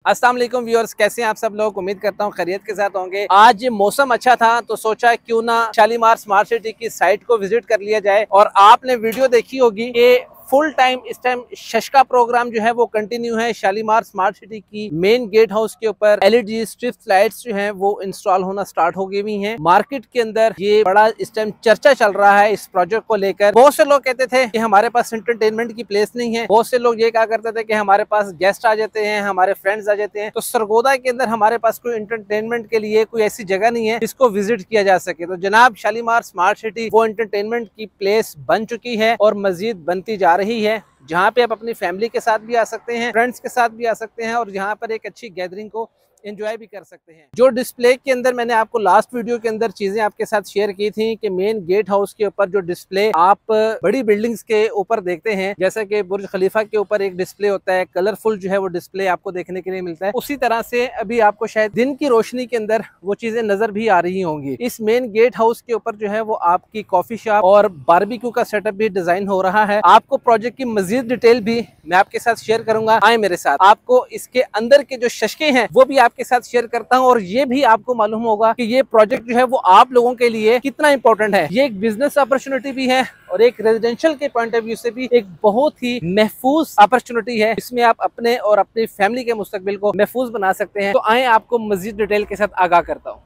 अस्सलाम वालेकुम व्यूअर्स, कैसे हैं आप सब लोग। उम्मीद करता हूँ खैरियत के साथ होंगे। आज मौसम अच्छा था तो सोचा क्यों ना शालीमार स्मार्ट सिटी की साइट को विजिट कर लिया जाए। और आपने वीडियो देखी होगी कि फुल टाइम इस टाइम शश का प्रोग्राम जो है वो कंटिन्यू है। शालीमार स्मार्ट सिटी की मेन गेट हाउस के ऊपर एलईडी स्ट्रिप लाइट्स जो हैं वो इंस्टॉल होना स्टार्ट हो गई हुई हैं। मार्केट के अंदर ये बड़ा इस टाइम चर्चा चल रहा है इस प्रोजेक्ट को लेकर। बहुत से लोग कहते थे कि हमारे पास एंटरटेनमेंट की प्लेस नहीं है। बहुत से लोग ये कहा करते थे कि हमारे पास गेस्ट आ जाते हैं, हमारे फ्रेंड्स आ जाते हैं, तो सरगोदा के अंदर हमारे पास कोई एंटरटेनमेंट के लिए कोई ऐसी जगह नहीं है जिसको विजिट किया जा सके। तो जनाब शालीमार स्मार्ट सिटी वो एंटरटेनमेंट की प्लेस बन चुकी है और मजीद बनती जा रही है, जहाँ पे आप अपनी फैमिली के साथ भी आ सकते हैं, फ्रेंड्स के साथ भी आ सकते हैं और यहाँ पर एक अच्छी गैदरिंग को एंजॉय भी कर सकते हैं। जो डिस्प्ले के अंदर मैंने आपको लास्ट वीडियो के अंदर चीजें आपके साथ शेयर की थी कि मेन गेट हाउस के ऊपर जो डिस्प्ले आप बड़ी बिल्डिंग्स के ऊपर देखते हैं, जैसे कि बुर्ज खलीफा के ऊपर एक डिस्प्ले होता है, कलरफुल जो है वो डिस्प्ले आपको देखने के लिए मिलता है, उसी तरह से अभी आपको शायद दिन की रोशनी के अंदर वो चीजें नजर भी आ रही होंगी। इस मेन गेट हाउस के ऊपर जो है वो आपकी कॉफी शॉप और बारबेक्यू का सेटअप भी डिजाइन हो रहा है। आपको प्रोजेक्ट की मजीद डिटेल भी मैं आपके साथ शेयर करूंगा, आए मेरे साथ। आपको इसके अंदर के जो शशके हैं वो भी आपके साथ शेयर करता हूं और ये भी आपको मालूम होगा कि ये प्रोजेक्ट जो है वो आप लोगों के लिए कितना इंपॉर्टेंट है। ये एक बिजनेस अपॉर्चुनिटी भी है और एक रेजिडेंशियल के पॉइंट ऑफ व्यू से भी एक बहुत ही महफूज अपॉर्चुनिटी है। इसमें आप अपने और अपनी फैमिली के मुस्तकबिल को महफूज बना सकते हैं। तो आए आपको मजीद डिटेल के साथ आगाह करता हूँ।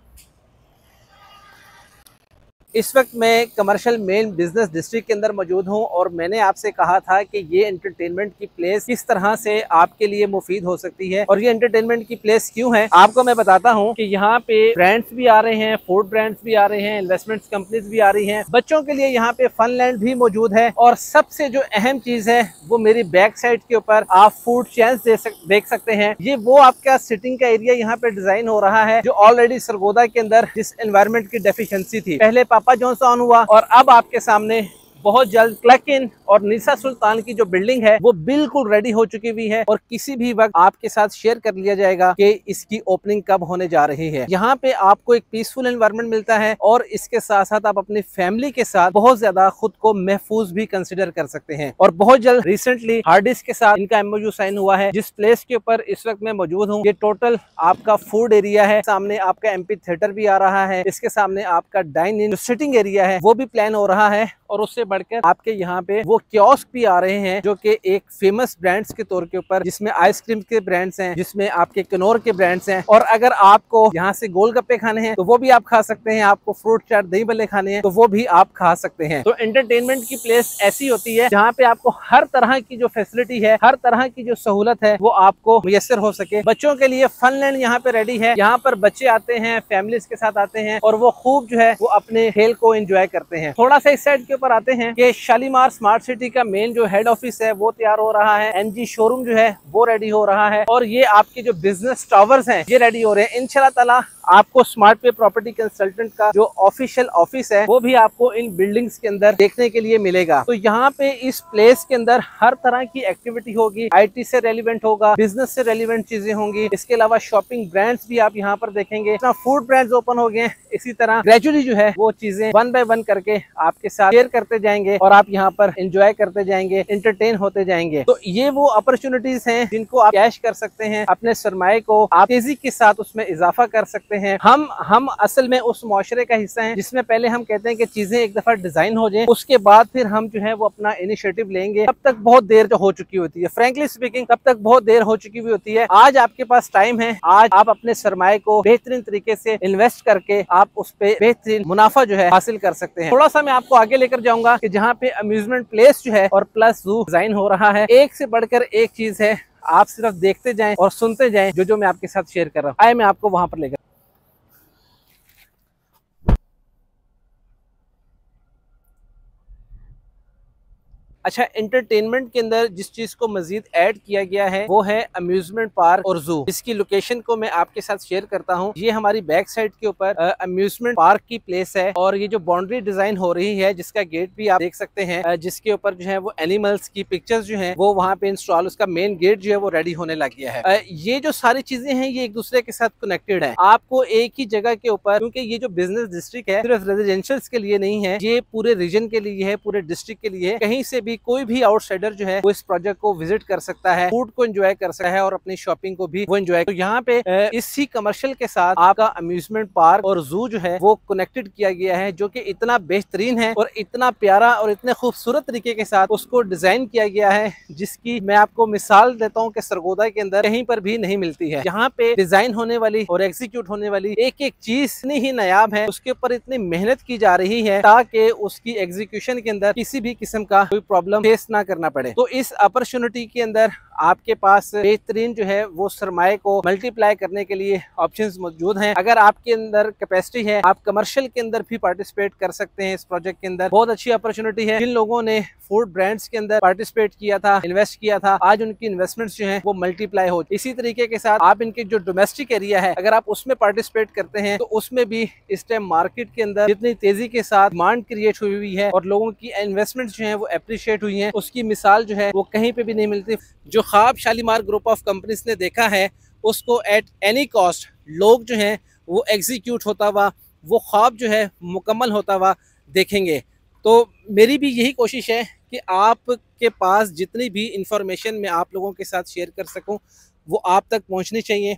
इस वक्त मैं कमर्शियल मेन बिजनेस डिस्ट्रिक्ट के अंदर मौजूद हूं और मैंने आपसे कहा था कि ये एंटरटेनमेंट की प्लेस किस तरह से आपके लिए मुफीद हो सकती है और ये एंटरटेनमेंट की प्लेस क्यों है, आपको मैं बताता हूं कि यहाँ पे ब्रांड्स भी आ रहे हैं, फूड ब्रांड्स भी आ रहे हैं, इन्वेस्टमेंट कंपनीज भी आ रही हैं, बच्चों के लिए यहाँ पे फन लैंड भी मौजूद है और सबसे जो अहम चीज है वो मेरी बैक साइड के ऊपर आप फूड चेन्स देख सकते हैं। ये वो आपका सिटिंग का एरिया यहाँ पे डिजाइन हो रहा है जो ऑलरेडी सरगोदा के अंदर जिस एनवायरमेंट की डेफिशिएंसी थी, पहले पापा जॉन्स ऑन हुआ और अब आपके सामने बहुत जल्द क्लैकिन और निसा सुल्तान की जो बिल्डिंग है वो बिल्कुल रेडी हो चुकी हुई है और किसी भी वक्त आपके साथ शेयर कर लिया जाएगा कि इसकी ओपनिंग कब होने जा रही है। यहाँ पे आपको एक पीसफुल एनवायरनमेंट मिलता है और इसके साथ साथ आप अपनी फैमिली के साथ बहुत ज्यादा खुद को महफूज भी कंसिडर कर सकते हैं। और बहुत जल्द रिसेंटली हार्डिस के साथ इनका MOU साइन हुआ है। जिस प्लेस के ऊपर इस वक्त मैं मौजूद हूँ ये टोटल आपका फूड एरिया है, सामने आपका MP थिएटर भी आ रहा है, इसके सामने आपका डाइन इन सिटिंग एरिया है वो भी प्लान हो रहा है और उससे बढ़कर आपके यहाँ पे वो कियोस्क भी आ रहे हैं जो कि एक फेमस ब्रांड्स के तौर के ऊपर, जिसमें आइसक्रीम के ब्रांड्स हैं, जिसमें आपके कनौर के ब्रांड्स हैं। और अगर आपको यहाँ से गोलगप्पे खाने हैं तो वो भी आप खा सकते हैं, आपको फ्रूट चाट दही बल्ले खाने हैं तो वो भी आप खा सकते हैं। तो एंटरटेनमेंट की प्लेस ऐसी होती है जहाँ पे आपको हर तरह की जो फैसिलिटी है, हर तरह की जो सहूलत है वो आपको मुयस्सर हो सके। बच्चों के लिए फन लैंड यहाँ पे रेडी है, यहाँ पर बच्चे आते हैं, फैमिलीज के साथ आते हैं और वो खूब जो है वो अपने खेल को एंजॉय करते हैं। थोड़ा सा इस साइड के ऊपर आते हैं कि शालीमार स्मार्ट सिटी का मेन जो हेड ऑफिस है वो तैयार हो रहा है, NG शोरूम जो है वो रेडी हो रहा है और ये आपके जो बिजनेस टावर्स हैं ये रेडी हो रहे हैं। इंशाल्लाह ताला आपको स्मार्ट पे प्रॉपर्टी कंसल्टेंट का जो ऑफिशियल ऑफिस है वो भी आपको इन बिल्डिंग्स के अंदर देखने के लिए मिलेगा। तो यहाँ पे इस प्लेस के अंदर हर तरह की एक्टिविटी होगी, IT से रेलिवेंट होगा, बिजनेस से रेलिवेंट चीजें होंगी। इसके अलावा शॉपिंग ब्रांड्स भी आप यहाँ पर देखेंगे, फूड ब्रांड्स ओपन हो गए। इसी तरह ग्रेजुअली जो है वो चीजें 1 बाय 1 करके आपके साथ शेयर करते जाएंगे और आप यहाँ पर एंजॉय करते जाएंगे, एंटरटेन होते जाएंगे। तो ये वो अपॉर्चुनिटीज हैं जिनको आप कैश कर सकते हैं, अपने सरमाए को आप तेजी के साथ उसमें इजाफा कर सकते हैं। हम असल में उस मुआशरे का हिस्सा हैं जिसमें पहले हम कहते हैं कि चीजें एक दफा डिजाइन हो जाएं, उसके बाद फिर हम जो है वो अपना इनिशिएटिव लेंगे। तब तक बहुत देर जो हो चुकी होती है, फ्रैंकली स्पीकिंग तब तक बहुत देर हो चुकी हुई होती है। आज आपके पास टाइम है, आज आप अपने सरमाए को बेहतरीन तरीके से इन्वेस्ट करके आप उस पे बेहतरीन मुनाफा जो है हासिल कर सकते हैं। थोड़ा सा मैं आपको आगे लेकर जाऊंगा कि जहाँ पे अम्यूजमेंट प्लेस जो है और प्लस जू डिजाइन हो रहा है। एक से बढ़कर एक चीज है, आप सिर्फ देखते जाएं और सुनते जाएं जो मैं आपके साथ शेयर कर रहा हूँ। आए मैं आपको वहां पर लेकर। अच्छा, एंटरटेनमेंट के अंदर जिस चीज को मजीद ऐड किया गया है वो है अम्यूजमेंट पार्क और जू। इसकी लोकेशन को मैं आपके साथ शेयर करता हूँ। ये हमारी बैक साइड के ऊपर अम्यूजमेंट पार्क की प्लेस है और ये जो बाउंड्री डिजाइन हो रही है जिसका गेट भी आप देख सकते हैं, जिसके ऊपर जो है वो एनिमल्स की पिक्चर्स जो है वो वहाँ पे इंस्टॉल, उसका मेन गेट जो है वो रेडी होने लग गया है। ये जो सारी चीजें हैं ये एक दूसरे के साथ कनेक्टेड है। आपको एक ही जगह के ऊपर, क्योंकि ये जो बिजनेस डिस्ट्रिक्ट है सिर्फ रेजिडेंशियल के लिए नहीं है, ये पूरे रीजन के लिए है, पूरे डिस्ट्रिक्ट के लिए, कहीं से भी कोई भी आउटसाइडर जो है वो इस प्रोजेक्ट को विजिट कर सकता है, फूड को एंजॉय कर सकता है और अपनी शॉपिंग को भी वो एंजॉय। तो यहाँ पे इसी कमर्शियल के साथ आपका अम्यूजमेंट पार्क और जू जो है वो कनेक्टेड किया गया है, जो कि इतना बेहतरीन है और इतना प्यारा और इतने खूबसूरत तरीके के साथ उसको डिजाइन किया गया है, जिसकी मैं आपको मिसाल देता हूँ कि सरगोदा के अंदर कहीं पर भी नहीं मिलती है। यहाँ पे डिजाइन होने वाली और एग्जीक्यूट होने वाली एक एक चीज इतनी ही नायाब है, उसके ऊपर इतनी मेहनत की जा रही है ताकि उसकी एग्जीक्यूशन के अंदर किसी भी किस्म का कोई प्रॉब्लम फेस ना करना पड़े। तो इस अपॉर्चुनिटी के अंदर आपके पास बेहतरीन जो है वो सरमाए को मल्टीप्लाई करने के लिए ऑप्शंस मौजूद हैं। अगर आपके अंदर कैपेसिटी है, आप कमर्शियल के अंदर भी पार्टिसिपेट कर सकते हैं। इस प्रोजेक्ट के अंदर बहुत अच्छी अपॉर्चुनिटी है। जिन लोगों ने फूड ब्रांड्स के अंदर पार्टिसिपेट किया था, इन्वेस्ट किया था, आज उनकी इन्वेस्टमेंट्स जो हैं वो मल्टीप्लाई हो। इसी तरीके के साथ आप इनके जो डोमेस्टिक एरिया है, अगर आप उसमें पार्टिसिपेट करते हैं तो उसमें भी इस टाइम मार्केट के अंदर जितनी तेजी के साथ डिमांड क्रिएट हुई है और लोगों की इन्वेस्टमेंट जो है वो अप्रिशिएट हुई है, उसकी मिसाल जो है वो कहीं पे भी नहीं मिलती। जो ख्वाब शालीमार ग्रुप ऑफ कंपनीज ने देखा है उसको एट एनी कॉस्ट लोग जो हैं वो एग्जीक्यूट होता हुआ, वो ख्वाब जो है मुकम्मल होता हुआ देखेंगे। तो मेरी भी यही कोशिश है कि आपके पास जितनी भी इंफॉर्मेशन मैं आप लोगों के साथ शेयर कर सकूं वो आप तक पहुंचनी चाहिए,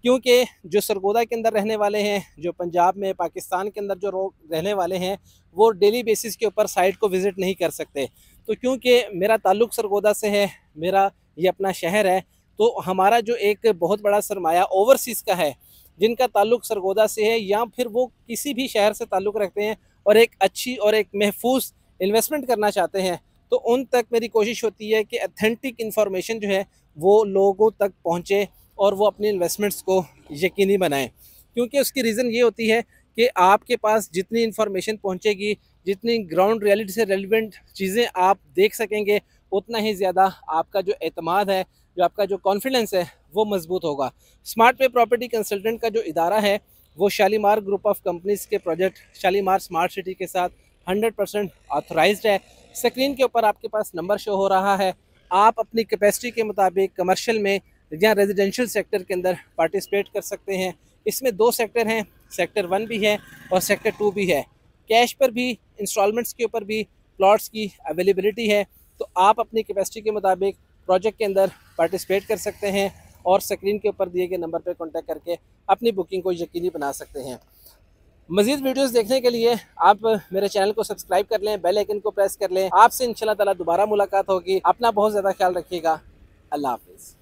क्योंकि जो सरगोदा के अंदर रहने वाले हैं, जो पंजाब में पाकिस्तान के अंदर जो लोग रहने वाले हैं, वो डेली बेसिस के ऊपर साइट को विज़िट नहीं कर सकते। तो क्योंकि मेरा ताल्लुक़ सरगोदा से है, मेरा ये अपना शहर है, तो हमारा जो एक बहुत बड़ा सरमाया ओवरसीज़ का है, जिनका ताल्लुक़ सरगोदा से है या फिर वो किसी भी शहर से ताल्लुक़ रखते हैं और एक अच्छी और एक महफूज इन्वेस्टमेंट करना चाहते हैं, तो उन तक मेरी कोशिश होती है कि अथेंटिक इन्फॉर्मेशन जो है वो लोगों तक पहुँचे और वो अपनी इन्वेस्टमेंट्स को यकीनी बनाएं। क्योंकि उसकी रीज़न ये होती है कि आपके पास जितनी इन्फॉर्मेशन पहुँचेगी, जितनी ग्राउंड रियलिटी से रेलिवेंट चीज़ें आप देख सकेंगे, उतना ही ज़्यादा आपका जो एतमाद है, जो आपका जो कॉन्फिडेंस है वो मजबूत होगा। स्मार्ट वे प्रॉपर्टी कंसल्टेंट का जो इदारा है वो शालीमार ग्रुप ऑफ कंपनीज़ के प्रोजेक्ट शालीमार स्मार्ट सिटी के साथ 100% ऑथराइज्ड है। स्क्रीन के ऊपर आपके पास नंबर शो हो रहा है। आप अपनी कैपेसिटी के मुताबिक कमर्शियल में या रेजिडेंशियल सेक्टर के अंदर पार्टिसिपेट कर सकते हैं। इसमें 2 सेक्टर हैं, सेक्टर 1 भी है और सेक्टर 2 भी है। कैश पर भी, इंस्टॉलमेंट्स के ऊपर भी प्लॉट्स की अवेलेबिलिटी है। तो आप अपनी कैपेसिटी के मुताबिक प्रोजेक्ट के अंदर पार्टिसिपेट कर सकते हैं और स्क्रीन के ऊपर दिए गए नंबर पर कॉन्टैक्ट करके अपनी बुकिंग को यकीनी बना सकते हैं। मज़ीद वीडियोस देखने के लिए आप मेरे चैनल को सब्सक्राइब कर लें, बेल आइकन को प्रेस कर लें। आपसे इंशाल्लाह ताला दोबारा मुलाकात होगी। अपना बहुत ज़्यादा ख्याल रखिएगा। अल्लाह हाफिज़।